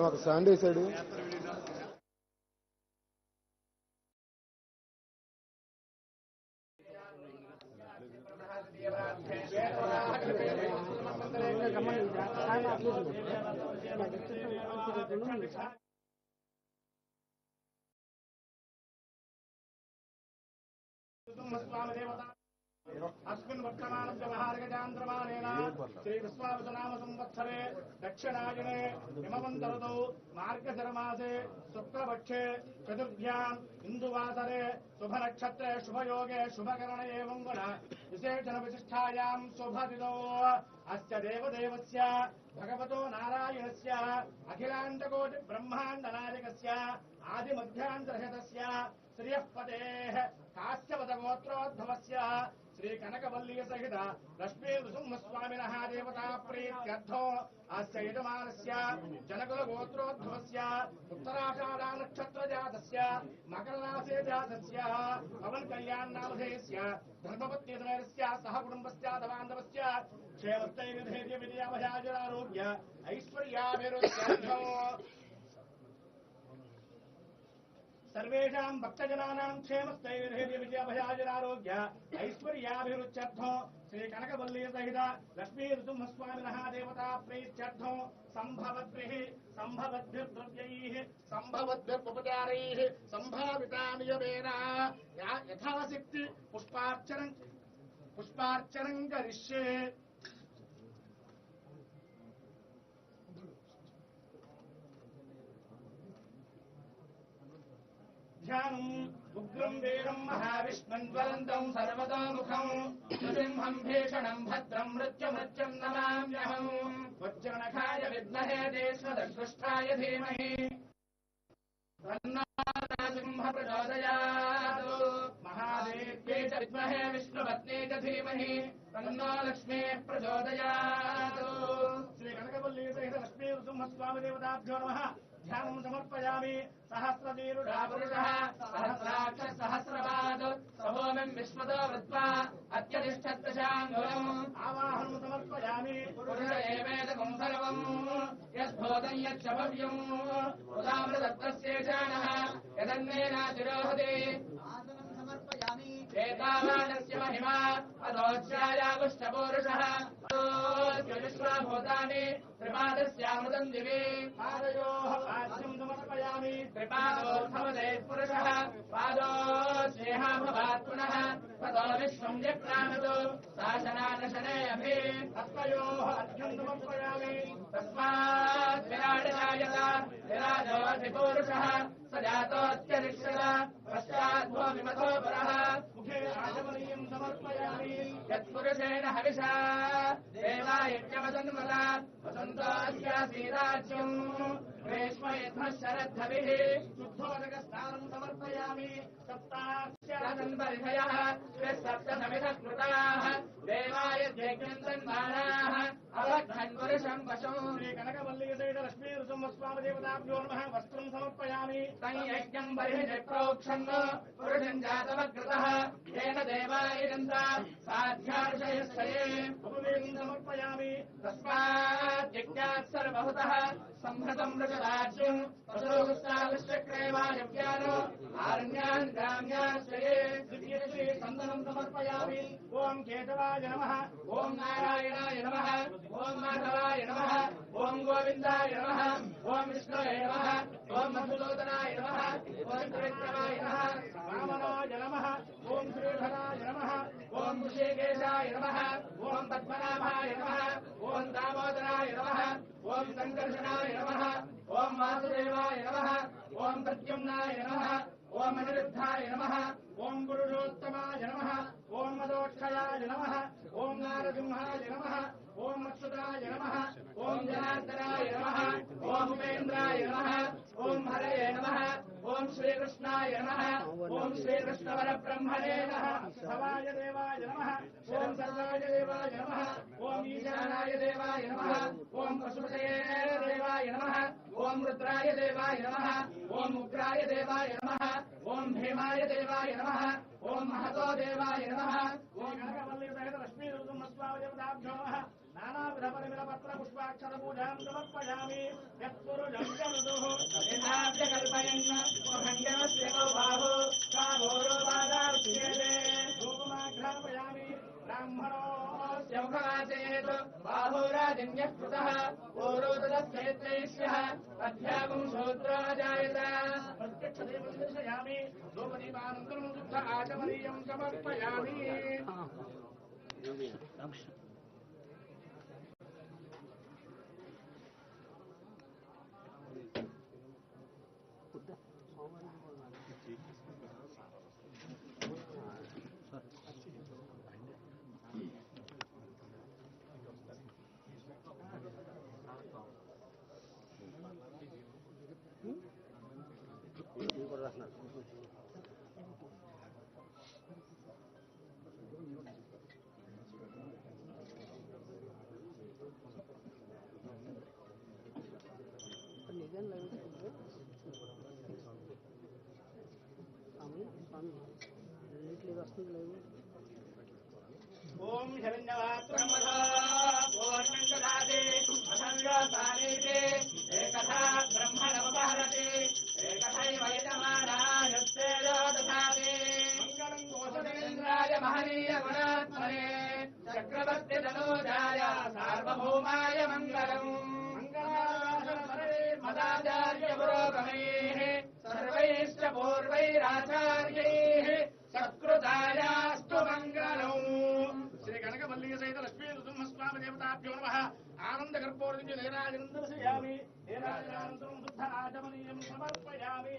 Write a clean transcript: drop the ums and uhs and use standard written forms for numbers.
ఒక స్టాండ్ వేసాడు. अस्मिन् वर्तमानस्य महार्गजान्द्रमानेन श्री विश्वावसुनाम संवत्सरे दक्षिणायने हिमवन्तऋतौ मार्गशिरमासे शुक्लपक्षे चतुर्भ्याम् इन्दुवासरे शुभनक्षत्रे शुभयोगे शुभकरणे एवं गुण विशेषण विशिष्टायाम् शुभतिथौ अस्य देवदेवस्य भगवतो नारायणस्य अखिलाण्डकोटि ब्रह्माण्डनायकस्य आदिमध्यान्तरहितस्य श्रियःपतेः काश्यपदगोत्रोद्भवस्य श्री कनकवल्ली सहित लक्ष्मी नृसिंहस्वामिनः देवता प्रीत्यर्थो अस्य यजमानस्य जनकुलगोत्रोद्भवस्य उत्तराषाढा नक्षत्रजातस्य मकरराशे जातस्य पवन कल्याण नामधेयस्य धर्मपत्नीसमेतस्य सह कुटुम्बस्य बान्धवस्य क्षेमस्थैर्यधैर्य विजयाभयाजुरारोग्य ऐश्वर्याभिवृद्ध्यर्थो सर्वेषां भक्तजनानां क्षेमस्थैर्यधैर्य विजयाभयाजुरारोग्य ऐश्वर्याभिवृद्ध्यर्थो श्री कनकवल्ली सहित लक्ष्मी नृसिंहस्वामिनः देवता प्रीत्यर्थो सम्भवद्भिर्द्रव्यैः सम्भवद्भिर्पचारैः सम्भावितानियमेन यथाशक्ति पुष्पार्चनं करिष्ये। उग्रं वीरं महाविष्णुं ज्वलन्तं सर्वतोमुखं नृसिंहं भीषणं भद्रं मृत्युमृत्युं नमाम्यहम् वज्रनखाय विद्महे देशदृष्टाय धीमहि तन्नो नरसिंहः प्रचोदयात् महादेव्यै च विद्महे विष्णुपत्न्यै च धीमहि तन्नो लक्ष्मीः प्रचोदयात्। श्री कनकवल्ली सहित लक्ष्मी नृसिंहस्वामी देवताभ्यो नमः। ध्यानं समर्पयामि। सहस्रवीरुडा पुरुषः सहस्राक्ष सहस्रपाद सभूमिं विश्वतो वृत्वा अत्यतिष्ठद्दशाङ्गुलम् आवाहनं समर्पयामि। पुरुष एवेदकं सर्वम् यद्भूतं यच्च भव्यम् उदामृतत्तस्येषाणः यदन्नेनातिरोहति आसनं समर्पयामि। एतावानस्य महिमा अदोच्चायागुष्टपूरुषः विश्वाभूतानि त्रिपादस्यामृतं दिवि पादयोः पाद्यं समर्पयामि। त्रिपादोर्भवते पुरुषः पादो स्नेहा भवात् पुनः ततो विश्वं जक्रामतु शासनानशने अभि हस्तयोः अर्घ्यं समर्पयामि। तस्मात् विराटरायत विराजोऽधिपुरुषः स जातोऽत्यरिष्यत पश्चाद्भो विमथो पुरः मुखे आचमनीयं समर्पयामि। यत्पुरुषेण हविषा देवायज्ञवसन्मता वसन्तोऽस्यासीराज्यम् ग्रीष्मयध्मः शरद्धविः शुद्धोदकस्नानं समर्पयामि। सप्तास्यासन्परिधयः सप्तसमिधः कृताः देवाय यज्ञं तन्मानाः अवघ्नन् पुरुषं पशुम्। श्री कनकवल्ली सहित लक्ष्मी नृसिंहस्वामी देवताभ्यो नमः। वस्त्रं समर्पयामि। तं यज्ञं बर्हिः प्रोक्षन् पुरुषं जातमकृतः येन देवाय दन्ता साध्यार्षयस्तये उपवेदं समर्पयामि। तस्मात् यज्ञात् सर्वभूतः सम्भृतं मृगराज्यं पशुगुस्ताविश्चक्रेवायव्यानो आरण्यान् ग्राम्याश्रये दिव्यश्री चन्दनं समर्पयामि। ओं केशवाय नमः। ओं नारायणाय नमः। ओं माधवाय नमः। ओं गोविन्दाय नमः। ओं विष्णवे नमः। ओं मधुसूदनाय नमः। ओं त्रिविक्रमाय नमः। वामनाय नमः। ओं श्रीधराय नमः। ओं ऋषिकेशाय नमः। ओं पद्मनाभाय नमः। ओं दामोदराय नमः। ओं संकर्षणाय नमः। ओं वासुदेवाय नमः। ओं प्रद्युम्नाय नमः। ओं अनिरुद्धाय नमः। ओं पुरुषोत्तमाय नमः। ओं मदोक्षयाय नमः। ओं नारसिंहाय नमः। ओं अच्युताय नमः। ओं जनार्दनाय नमः। ओं उपेन्द्राय नमः। ओं हरये नमः। ओं श्रीकृष्णाय नमः। ओं श्रीकृष्णवरब्रह्मणे नमः। भवाय देवाय नमः। ओं सर्वाय देवाय नमः। ओं ईशानाय देवाय नमः। ओं पशुपतये देवाय नमः। ओं रुद्राय देवाय नमः। ओं उग्राय देवाय नमः। ओं भीमाय देवाय नमः। ओं महतो देवाय नमः। ओं कनकवल्ली सहित लक्ष्मी नृसिंहस्वामी देवताभ्यो नमः। नानाविधपरिमलपत्रपुष्पाक्षरपूजां समर्पयामि यत्पुरुषं जगदुः कल्पयन् खण्डमस्य कौ बाहु काभोरोपादाक्षेपे धूपमाघ्रापयामि ब्राह्मणोऽस्य मुखवाचयेत् बाहुराजन्यः कृतः पूर्वोदरश्चैत्रैष्यः अध्यागुं शूद्रो जायत प्रत्यक्षदेवं दर्शयामि धूपदीपानन्तरं शुद्ध आचमनीयं समर्पयामि ओम हिरण्यवात्रमदा पूर्णंकदादे असंगासानेते एकथा ब्रह्मणमपहरते एकथैव यजमानायस्तेजो दधाते मंगलं गोसतेन्द्राय महनीय गुणात्मने चक्रवर्ति तनूजाय सार्वभौमाय मंगलम् मंगलाशासने मदाचार्य पुरोगमैः सर्वैश्च पूर्वैराचार्यैः सत्कृतायास्तु मंगलम् श्री कनकवल्ली सहित लक्ष्मी नृसिंहस्वामी देवताभ्यो नमः आनंदगर्भोर्निज नीराजनं दर्शयामि नीराजनानन्तरं शुद्ध आचमनीयं समर्पयामि